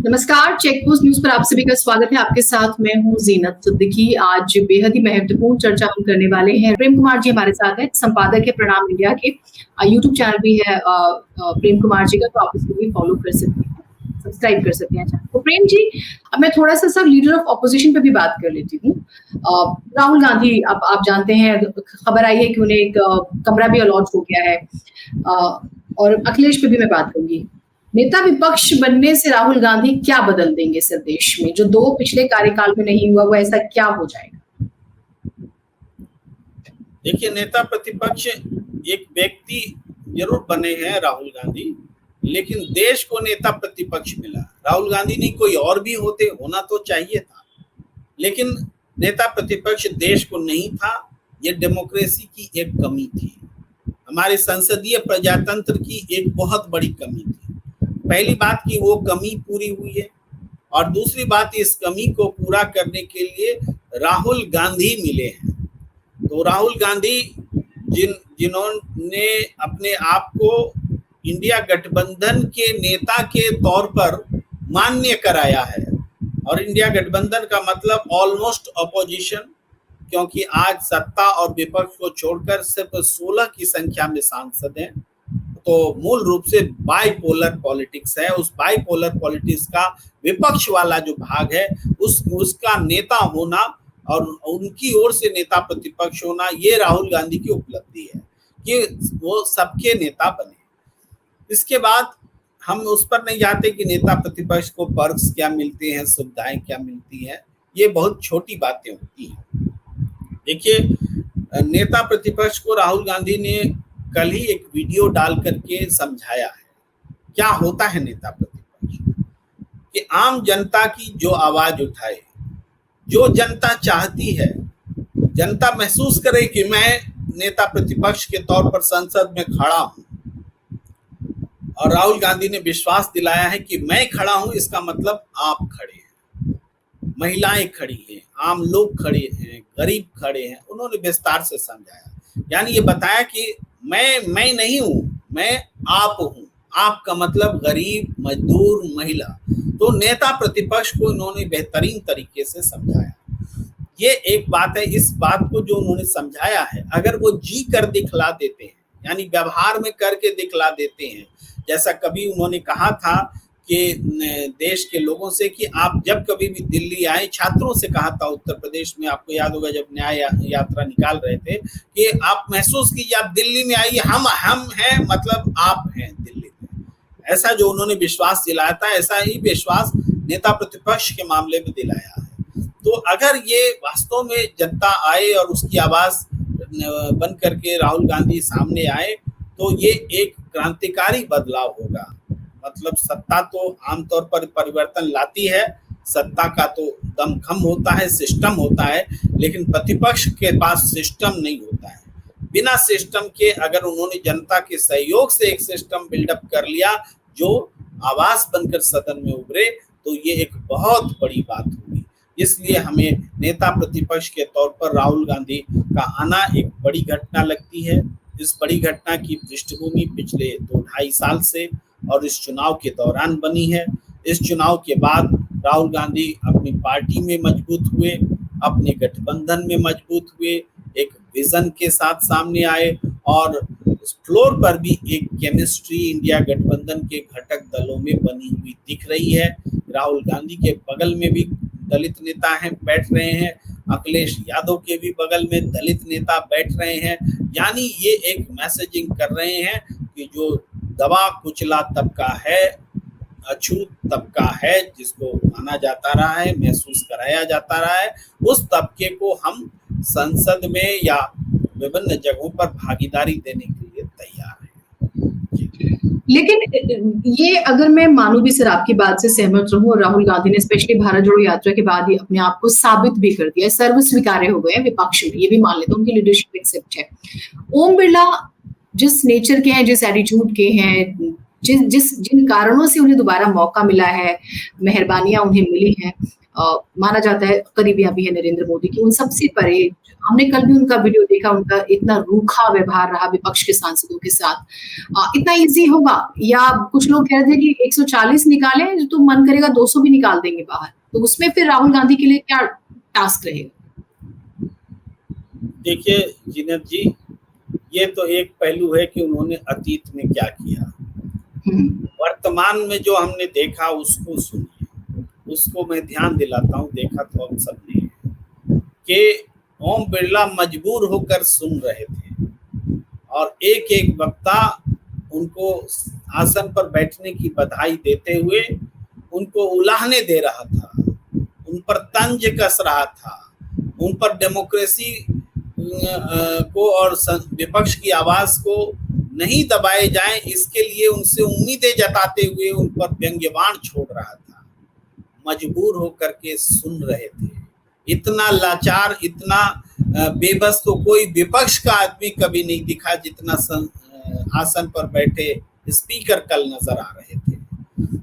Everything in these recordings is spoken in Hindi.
नमस्कार, चेक पोस्ट न्यूज पर आप सभी का स्वागत है। आपके साथ मैं हूं जीनत सिद्दीकी। आज बेहद ही महत्वपूर्ण चर्चा हम करने वाले हैं। प्रेम कुमार जी हमारे साथ हैं, संपादक है प्रणाम इंडिया के। यूट्यूब चैनल भी है प्रेम कुमार जी का, तो आप इसको भी फॉलो कर सकते हैं, सब्सक्राइब कर सकते हैं चैनल को। प्रेम जी, अब मैं थोड़ा सा सब लीडर ऑफ ऑपोजिशन पे भी बात कर लेती हूँ। राहुल गांधी, अब आप जानते हैं, खबर आई है कि उन्हें एक कमरा भी अलॉट हो गया है। और अखिलेश पे भी मैं बात करूंगी। नेता विपक्ष बनने से राहुल गांधी क्या बदल देंगे सर देश में? जो दो पिछले कार्यकाल में नहीं हुआ, वो ऐसा क्या हो जाएगा? देखिए, नेता प्रतिपक्ष एक व्यक्ति जरूर बने हैं राहुल गांधी, लेकिन देश को नेता प्रतिपक्ष मिला। राहुल गांधी नहीं, कोई और भी होना तो चाहिए था, लेकिन नेता प्रतिपक्ष देश को नहीं था। ये डेमोक्रेसी की एक कमी थी, हमारे संसदीय प्रजातंत्र की एक बहुत बड़ी कमी थी। पहली बात कि वो कमी पूरी हुई है, और दूसरी बात, इस कमी को पूरा करने के लिए राहुल गांधी मिले हैं। तो राहुल गांधी जिन्होंने अपने आप को इंडिया गठबंधन के नेता के तौर पर मान्य कराया है, और इंडिया गठबंधन का मतलब ऑलमोस्ट अपोजिशन, क्योंकि आज सत्ता और विपक्ष को छोड़कर सिर्फ 16 की संख्या में सांसद हैं। तो मूल रूप से बाइपोलर पॉलिटिक्स है। उस बाइपोलर पॉलिटिक्स का विपक्ष वाला जो भाग है, उसका नेता होना और उनकी ओर से नेता प्रतिपक्ष होना, ये राहुल गांधी की उपलब्धि है कि वो सबके नेता बने। इसके बाद हम उस पर नहीं जाते कि नेता प्रतिपक्ष को पर्क्स क्या मिलते हैं, सुविधाएं क्या मिलती हैं, ये बहुत छोटी बातें होती हैं। देखिए, नेता प्रतिपक्ष को राहुल गांधी ने कल ही एक वीडियो डाल करके समझाया है क्या होता है नेता प्रतिपक्ष, कि आम जनता की जो आवाज उठाए, जो जनता चाहती है, जनता महसूस करे कि मैं नेता प्रतिपक्ष के तौर पर संसद में खड़ा हूं। और राहुल गांधी ने विश्वास दिलाया है कि मैं खड़ा हूं, इसका मतलब आप खड़े हैं, महिलाएं खड़ी हैं, आम लोग खड़े हैं, गरीब खड़े हैं। उन्होंने विस्तार से समझाया, यानी ये बताया कि मैं नहीं हूं, मैं आप हूं। आप का मतलब गरीब, मजदूर, महिला। तो नेता प्रतिपक्ष को इन्होंने बेहतरीन तरीके से समझाया। ये एक बात है। इस बात को जो उन्होंने समझाया है, अगर वो जी कर दिखला देते हैं, यानी व्यवहार में करके दिखला देते हैं, जैसा कभी उन्होंने कहा था कि देश के लोगों से कि आप जब कभी भी दिल्ली आए, छात्रों से कहा था उत्तर प्रदेश में, आपको याद होगा जब न्याय यात्रा निकाल रहे थे, कि आप महसूस कीजिए, आप दिल्ली में आइए, हम हैं, मतलब आप हैं दिल्ली में। ऐसा जो उन्होंने विश्वास दिलाया था, ऐसा ही विश्वास नेता प्रतिपक्ष के मामले में दिलाया है। तो अगर ये वास्तव में जनता आए और उसकी आवाज बन करके राहुल गांधी सामने आए, तो ये एक क्रांतिकारी बदलाव होगा। मतलब सत्ता तो आमतौर पर परिवर्तन लाती है, सत्ता का तो दमखम होता है, सिस्टम होता है, लेकिन प्रतिपक्ष के पास सिस्टम नहीं होता है। बिना सिस्टम के अगर उन्होंने जनता के सहयोग से एक सिस्टम बिल्डअप कर लिया, जो आवाज बनकर सदन में उभरे, तो ये एक बहुत बड़ी बात होगी। इसलिए हमें नेता प्रतिपक्ष के तौर पर राहुल गांधी का आना एक बड़ी घटना लगती है। इस बड़ी घटना की पृष्ठभूमि पिछले 2-2.5 साल से और इस चुनाव के दौरान बनी है। इस चुनाव के बाद राहुल गांधी अपनी पार्टी में मजबूत हुए, अपने गठबंधन में मजबूत हुए, एक विजन के साथ सामने आए, और फ्लोर पर भी एक केमिस्ट्री इंडिया गठबंधन के घटक दलों में बनी हुई दिख रही है। राहुल गांधी के बगल में भी दलित नेता हैं, बैठ रहे हैं, अखिलेश यादव के भी बगल में दलित नेता बैठ रहे हैं। यानी ये एक मैसेजिंग कर रहे हैं कि जो दबा कुचला तबका है, अछूत तबका है, जिसको माना जाता रहा है, महसूस कराया जाता रहा है, उस तबके को हम संसद में या विभिन्न जगहों पर भागीदारी देने के लिए तैयार हैं। लेकिन ये अगर मैं मानूं भी सर, आपकी बात से सहमत रहूं, और राहुल गांधी ने स्पेशली भारत जोड़ो यात्रा के बाद ही अपने आप को साबित भी कर दिया, सर्व स्वीकार्य हो गए विपक्ष में, ये भी मान लेते, उनकी लीडरशिप एक्सेप्ट है। ओम बिरला जिस नेचर के हैं, जिस एटीट्यूड के हैं, जिन कारणों से उन्हें दोबारा मौका मिला है, मेहरबानियाँ उन्हें मिली हैं, माना जाता है करीबियाँ भी है नरेंद्र मोदी की, उन सबसे परे हमने कल भी उनका वीडियो देखा, उनका इतना रूखा व्यवहार रहा विपक्ष के सांसदों के साथ। इतना ईज़ी होगा? या कुछ लोग कह रहे थे कि 140 निकालें तो मन करेगा 200 भी निकाल देंगे बाहर, तो उसमें फिर राहुल गांधी के लिए क्या टास्क रहेगा? देखिए जीनत जी, ये तो एक पहलू है कि उन्होंने अतीत में क्या किया, वर्तमान में जो हमने देखा उसको सुनिए, उसको मैं ध्यान दिलाता हूँ। देखा तो हम सब ने कि ओम बिरला मजबूर होकर सुन रहे थे और एक एक वक्ता उनको आसन पर बैठने की बधाई देते हुए उनको उलाहने दे रहा था, उन पर तंज कस रहा था, उन पर डेमोक्रेसी को और विपक्ष की आवाज को नहीं दबाए जाएं, इसके लिए उनसे उम्मीदें जताते हुए उन पर व्यंग्यबाण छोड़ रहा था। मजबूर होकर के सुन रहे थे। इतना लाचार, इतना बेबस तो कोई विपक्ष का आदमी कभी नहीं दिखा जितना आसन पर बैठे स्पीकर कल नजर आ रहे थे।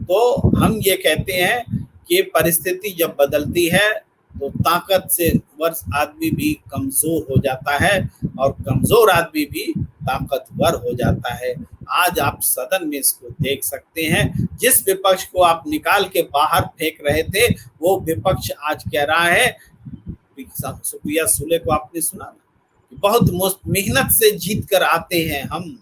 तो हम ये कहते हैं कि परिस्थिति जब बदलती है तो ताकत से वर्ष आदमी भी कमजोर हो जाता है और कमजोर आदमी भी ताकतवर हो जाता है। आज आप सदन में इसको देख सकते हैं, जिस विपक्ष को आप निकाल के बाहर फेंक रहे थे वो विपक्ष आज कह रहा है, सुप्रिया सुले को आपने सुना ना, बहुत मेहनत से जीत कर आते हैं हम,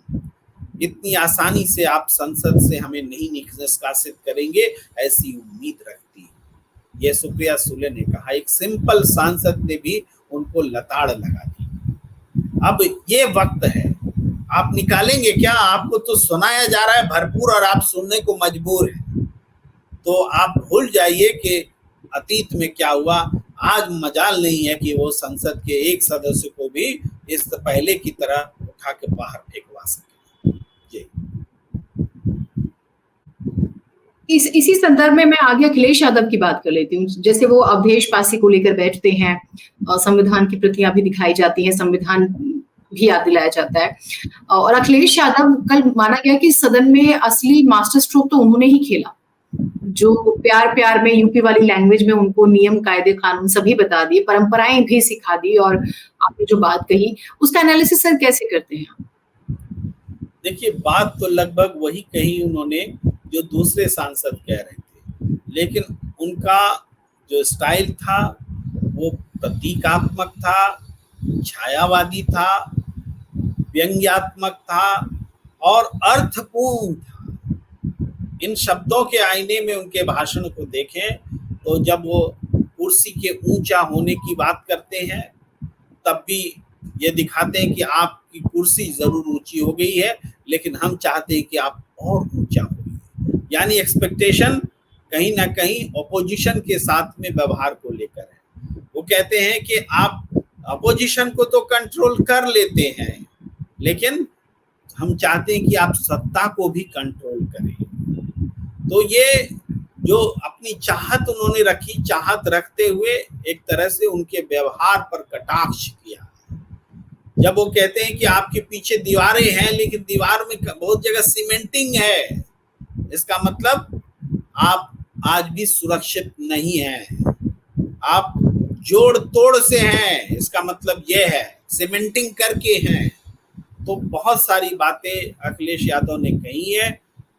इतनी आसानी से आप संसद से हमें नहीं निष्कासित करेंगे ऐसी उम्मीद रखती है। ये सुप्रिया सुले ने कहा, एक सिंपल सांसद ने भी उनको लताड़ लगा दी। अब ये वक्त है, आप निकालेंगे क्या? आपको तो सुनाया जा रहा है भरपूर और आप सुनने को मजबूर हैं। तो आप भूल जाइए कि अतीत में क्या हुआ। आज मजाल नहीं है कि वो संसद के एक सदस्य को भी इस पहले की तरह उठा के बाहर फेंकवा सके। इसी संदर्भ में मैं आगे अखिलेश यादव की बात कर लेती हूँ। जैसे वो अवधेश पासी को लेकर बैठते हैं, संविधान की प्रतियां भी दिखाई जाती हैं, संविधान भी याद दिलाया जाता है, और अखिलेश यादव कल माना गया कि सदन में असली मास्टर स्ट्रोक तो उन्होंने ही खेला, जो प्यार प्यार में यूपी वाली लैंग्वेज में उनको नियम कायदे कानून सभी बता दिए, परंपराएं भी सिखा दी, और आपने जो बात कही उसका एनालिसिस सर कैसे करते हैं? देखिए, बात तो लगभग वही कही उन्होंने जो दूसरे सांसद कह रहे थे, लेकिन उनका जो स्टाइल था वो प्रतीकात्मक था, छायावादी था, व्यंग्यात्मक था और अर्थपूर्ण था। इन शब्दों के आईने में उनके भाषण को देखें तो जब वो कुर्सी के ऊंचा होने की बात करते हैं तब भी ये दिखाते हैं कि आपकी कुर्सी जरूर ऊंची हो गई है, लेकिन हम चाहते हैं कि आप और ऊंचा हो। यानी एक्सपेक्टेशन कहीं ना कहीं अपोजिशन के साथ में व्यवहार को लेकर है। वो कहते हैं कि आप अपोजिशन को तो कंट्रोल कर लेते हैं, लेकिन हम चाहते हैं कि आप सत्ता को भी कंट्रोल करें। तो ये जो अपनी चाहत उन्होंने रखी, चाहत रखते हुए एक तरह से उनके व्यवहार पर कटाक्ष किया। जब वो कहते हैं कि आपके पीछे दीवारें हैं लेकिन दीवार में बहुत जगह सीमेंटिंग है, इसका मतलब आप आज भी सुरक्षित नहीं हैं, आप जोड़ तोड़ से हैं, इसका मतलब यह है सीमेंटिंग करके हैं। तो बहुत सारी बातें अखिलेश यादव ने कही है,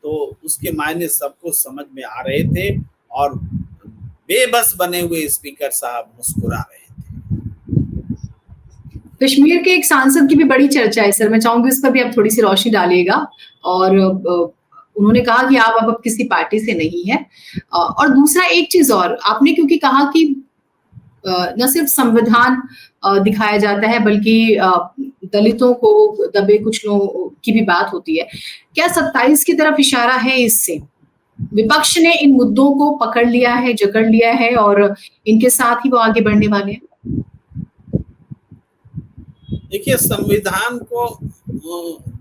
तो उसके मायने सबको समझ में आ रहे थे और बेबस बने हुए स्पीकर साहब मुस्कुरा रहे थे। कश्मीर के एक सांसद की भी बड़ी चर्चा है सर, मैं चाहूंगी उस पर भी आप थोड़ी सी रोशनी डालिएगा। और उन्होंने कहा कि आप अब किसी पार्टी से नहीं है, और दूसरा एक चीज और आपने क्योंकि कहा कि न सिर्फ संविधान दिखाया जाता है बल्कि दलितों को, दबे कुछ लोगों की भी बात होती है, क्या 27 की तरफ इशारा है? इससे विपक्ष ने इन मुद्दों को पकड़ लिया है, जकड़ लिया है और इनके साथ ही वो आगे बढ़ने वाले हैं? देखिए, संविधान को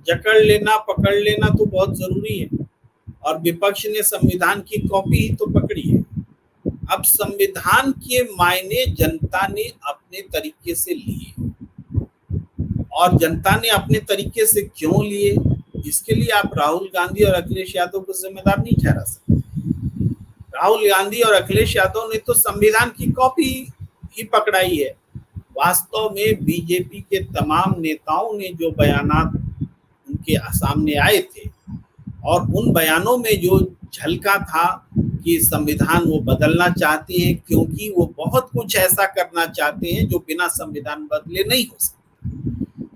जकड़ लेना, पकड़ लेना तो बहुत जरूरी है, और विपक्ष ने संविधान की कॉपी ही तो पकड़ी है। अब संविधान के मायने जनता ने अपने तरीके से लिए, और जनता ने अपने तरीके से क्यों लिए इसके लिए आप राहुल गांधी और अखिलेश यादव को जिम्मेदार नहीं ठहरा सकते। राहुल गांधी और अखिलेश यादव ने तो संविधान की कॉपी ही पकड़ाई है। वास्तव में बीजेपी के तमाम नेताओं ने जो बयानात उनके सामने आए थे और उन बयानों में जो झलका था कि संविधान वो बदलना चाहते हैं क्योंकि वो बहुत कुछ ऐसा करना चाहते हैं जो बिना संविधान बदले नहीं हो सकता।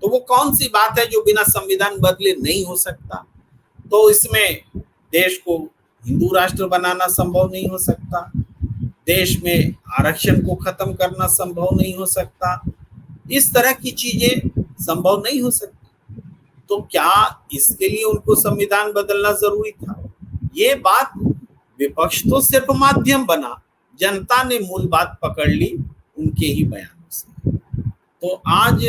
तो वो कौन सी बात है जो बिना संविधान बदले नहीं हो सकता? तो इसमें देश को हिंदू राष्ट्र बनाना संभव नहीं हो सकता, देश में आरक्षण को खत्म करना संभव नहीं हो सकता, इस तरह की चीजें संभव नहीं हो सकती। तो क्या इसके लिए उनको संविधान बदलना जरूरी था? ये बात विपक्ष तो सिर्फ माध्यम बना, जनता ने मूल बात पकड़ ली उनके ही बयानों से। तो आज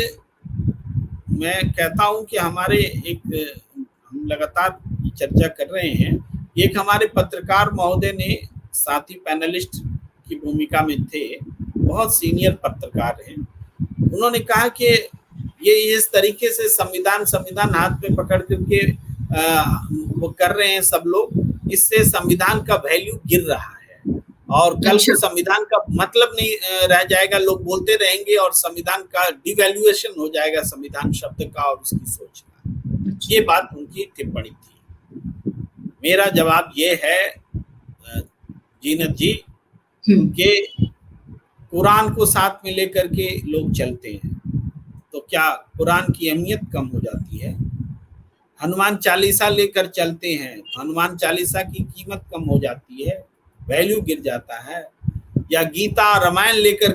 मैं कहता हूं कि हमारे हम लगातार चर्चा कर रहे हैं, एक हमारे पत्रकार महोदय ने, साथी पैनलिस्ट की भूमिका में थे, बहुत सीनियर पत्रकार हैं, उन्होंने कहा कि ये इस तरीके से संविधान हाथ में पकड़ करके वो कर रहे हैं सब लोग, इससे संविधान का वैल्यू गिर रहा है और कल को संविधान का मतलब नहीं रह जाएगा, लोग बोलते रहेंगे और संविधान का डिवैल्यूएशन हो जाएगा संविधान शब्द का और उसकी सोच का। ये बात उनकी टिप्पणी थी। मेरा जवाब ये है जीनत जी कि कुरान को साथ में लेकर के लोग चलते हैं तो क्या कुरान की अहमियत कम हो जाती है? हनुमान चालीसा लेकर चलते हैं, हनुमान चालीसा की कीमत कम हो जाती है, वैल्यू गिर जाता है? या गीता रामायण लेकर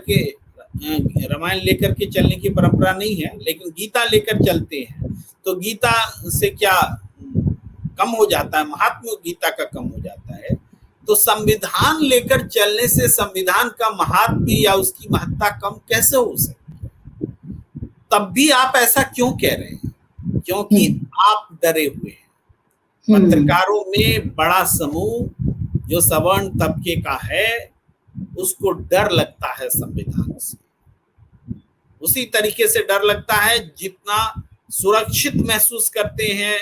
के चलने की परंपरा नहीं है, लेकिन गीता लेकर चलते हैं तो गीता से क्या कम हो जाता है? महात्म्य गीता का कम हो जाता है? तो संविधान लेकर चलने से संविधान का महात्म्य या उसकी महत्ता कम कैसे हो सकती है? तब भी आप ऐसा क्यों कह रहे हैं? क्योंकि आप डरे हुए हैं। पत्रकारों में बड़ा समूह जो सवर्ण तबके का है उसको डर लगता है संविधान से, उसी तरीके से डर लगता है जितना सुरक्षित महसूस करते हैं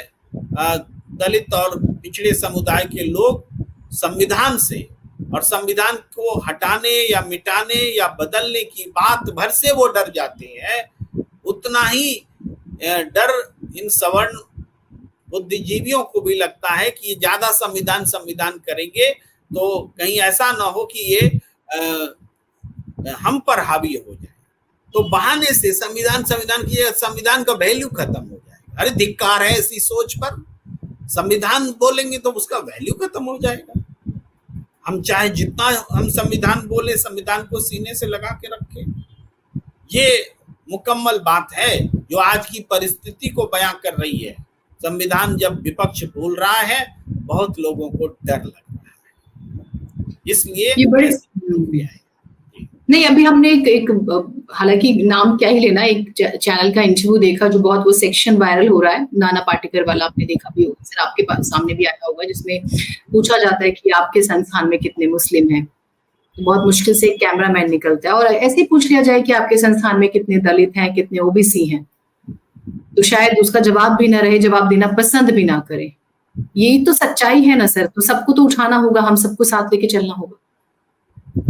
दलित और पिछड़े समुदाय के लोग संविधान से, और संविधान को हटाने या मिटाने या बदलने की बात भर से वो डर जाते हैं, उतना ही डर इन सवर्ण बुद्धिजीवियों को भी लगता है कि ज्यादा संविधान करेंगे तो कहीं ऐसा ना हो कि ये हम पर हावी हो जाए, तो बहाने से संविधान का वैल्यू खत्म हो जाएगा। अरे धिक्कार है ऐसी सोच पर, संविधान बोलेंगे तो उसका वैल्यू खत्म हो जाएगा। हम चाहे जितना हम संविधान बोले, संविधान को सीने से लगा के रखें, ये मुकम्मल बात है जो आज की परिस्थिति को बयां कर रही है। संविधान जब विपक्ष बोल रहा है बहुत लोगों को डर लग रहा है, इसलिए ये बड़े नहीं, अभी हमने एक हालांकि नाम क्या ही लेना, एक चैनल का इंटरव्यू देखा जो बहुत वो सेक्शन वायरल हो रहा है, नाना पाटेकर वाला, आपने देखा भी होगा, सर आपके पास सामने भी आया होगा, जिसमें पूछा जाता है कि आपके संस्थान में कितने मुस्लिम हैं, तो बहुत मुश्किल से एक कैमरामैन निकलता है और ऐसे ही पूछ लिया जाए कि आपके संस्थान में कितने दलित हैं, कितने ओबीसी हैं, तो शायद उसका जवाब भी ना रहे, जवाब देना पसंद भी ना करे। यही तो सच्चाई है ना सर, तो सबको तो उठाना होगा, हम सबको साथ लेके चलना होगा।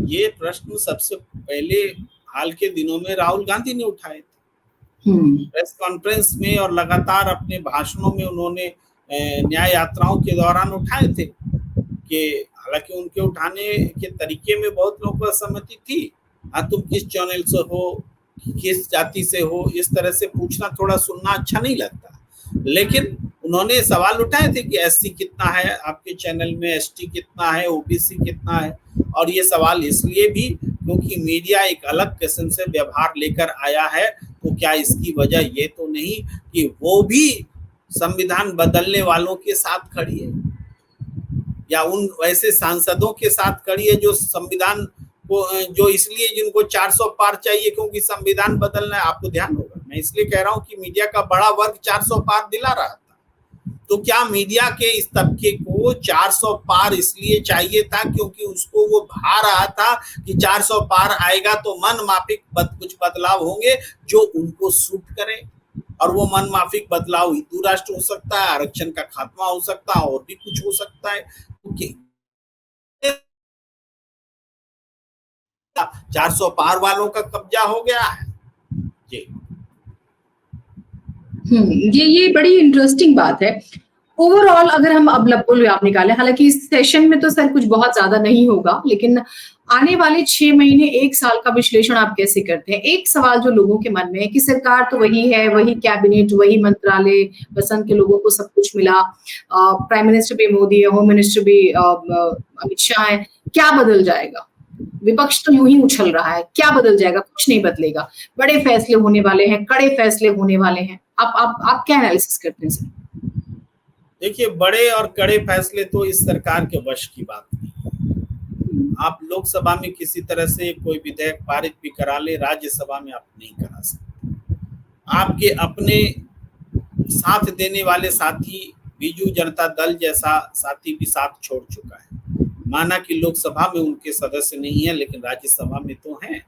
ये प्रश्न सबसे पहले हाल के दिनों में राहुल गांधी ने उठाए थे प्रेस कॉन्फ्रेंस में, और लगातार अपने भाषणों में उन्होंने न्याय यात्राओं के दौरान उठाए थे कि हालांकि उनके उठाने के तरीके में बहुत लोगों को असहमति थी, हाँ तुम किस चैनल से हो, किस जाति से हो, इस तरह से पूछना थोड़ा सुनना अच्छा नहीं लगता, लेकिन उन्होंने सवाल उठाए थे कि एससी कितना है आपके चैनल में, एसटी कितना है, ओबीसी कितना है, और ये सवाल इसलिए भी क्योंकि मीडिया एक अलग किस्म से व्यवहार लेकर आया है। तो क्या इसकी वजह ये तो नहीं कि वो भी संविधान बदलने वालों के साथ खड़ी है या उन वैसे सांसदों के साथ खड़ी है जो संविधान को, जो इसलिए जिनको 400 पार चाहिए क्योंकि संविधान बदलना है? आपको ध्यान होगा, मैं इसलिए कह रहा हूं कि मीडिया का बड़ा वर्ग 400 पार दिला रहा था, तो क्या मीडिया के इस तबके को 400 पार इसलिए चाहिए था क्योंकि उसको वो भा रहा था कि 400 पार आएगा तो मन माफिक कुछ बदलाव होंगे जो उनको सूट करे? और वो मन माफिक बदलाव हिंदू राष्ट्र हो सकता है, आरक्षण का खात्मा हो सकता है, और भी कुछ हो सकता है। 400 पार वालों का कब्जा हो गया है जी। ये बड़ी इंटरेस्टिंग बात है। ओवरऑल अगर हम अब लपोल आप निकालें, हालांकि इस सेशन में तो सर कुछ बहुत ज्यादा नहीं होगा, लेकिन आने वाले 6 महीने 1 साल का विश्लेषण आप कैसे करते हैं? एक सवाल जो लोगों के मन में है कि सरकार तो वही है, वही कैबिनेट, वही मंत्रालय, पसंद के लोगों को सब कुछ मिला, प्राइम मिनिस्टर भी मोदी है, होम मिनिस्टर भी अमित शाह है, क्या बदल जाएगा? विपक्ष तो यूं ही उछल रहा है, क्या बदल जाएगा? कुछ नहीं बदलेगा, बड़े फैसले होने वाले हैं, कड़े फैसले होने वाले हैं। आप क्या एनालिसिस करते हैं सर? देखिए, बड़े और कड़े फैसले तो इस सरकार के वश की बात नहीं। आप लोकसभा में किसी तरह से कोई विधेयक पारित भी करा ले, राज्यसभा में आप नहीं करा सकते। आपके अपने साथ देने वाले साथी, बीजू जनता दल जैसा साथी भी साथ छोड़ चुका है। माना कि लोकसभा में उनके सदस्य नहीं है, लेकिन राज्यसभा में तो हैं।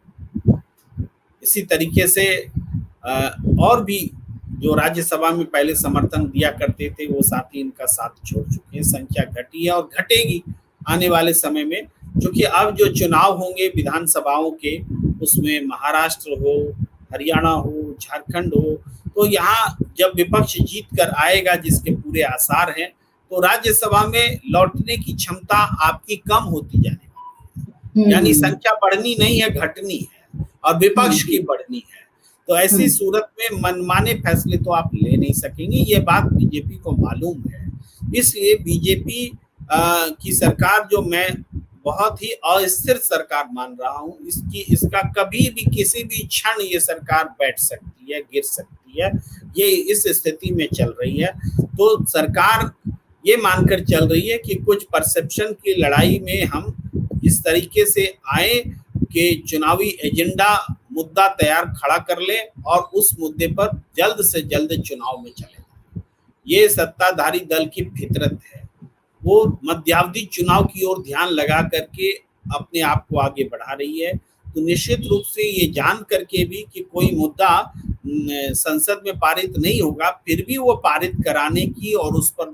इसी तरीके से और भी जो राज्यसभा में पहले समर्थन दिया करते थे, वो साथी इनका साथ छोड़ चुके हैं। संख्या घटी है और घटेगी आने वाले समय में, क्योंकि अब जो चुनाव होंगे विधानसभाओं के, उसमें महाराष्ट्र हो, हरियाणा हो, झारखंड हो, तो यहाँ जब विपक्ष जीत कर आएगा, जिसके पूरे आसार हैं, तो राज्यसभा में लौटने की क्षमता आपकी कम होती जाने वाली है। यानी संख्या बढ़नी नहीं है, घटनी है, और विपक्ष की बढ़नी है। तो ऐसी सूरत में मनमाने फैसले तो आप ले नहीं सकेंगे, ये बात बीजेपी को मालूम है। इसलिए बीजेपी की सरकार, जो मैं बहुत ही अस्थिर सरकार मान रहा हूँ, इसका कभी भी किसी भी क्षण ये सरकार बैठ सकती है, गिर सकती है, ये इस स्थिति में चल रही है। तो सरकार ये मानकर चल रही है कि कुछ परसेप्शन की लड़ाई में हम इस तरीके से आए कि चुनावी एजेंडा मुद्दा तैयार खड़ा कर ले और उस मुद्दे पर जल्द से जल्द चुनाव में चले। ये सत्ताधारी दल की फितरत है, वो मध्यावधि चुनाव की ओर ध्यान लगा करके अपने आप को आगे बढ़ा रही है। तो निश्चित रूप से ये जान करके भी कि कोई मुद्दा संसद में पारित नहीं होगा, फिर भी वो पारित कराने की और उस पर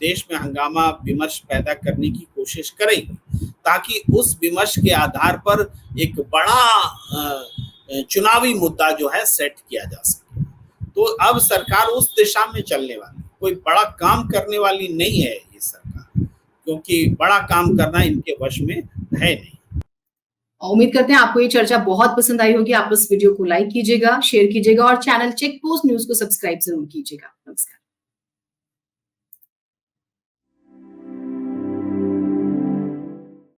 देश में हंगामा विमर्श पैदा करने की कोशिश करेगी, ताकि उस विमर्श के आधार पर एक बड़ा चुनावी मुद्दा जो है सेट किया जा सके। तो अब सरकार उस दिशा में चलने वाली, कोई बड़ा काम करने वाली नहीं है ये सरकार, क्योंकि बड़ा काम करना इनके वश में है नहीं। उम्मीद करते हैं आपको ये चर्चा बहुत पसंद आई होगी। आप इस वीडियो को लाइक कीजिएगा, शेयर कीजिएगा और चैनल चेक पोस्ट न्यूज को सब्सक्राइब जरूर कीजिएगा। नमस्कार।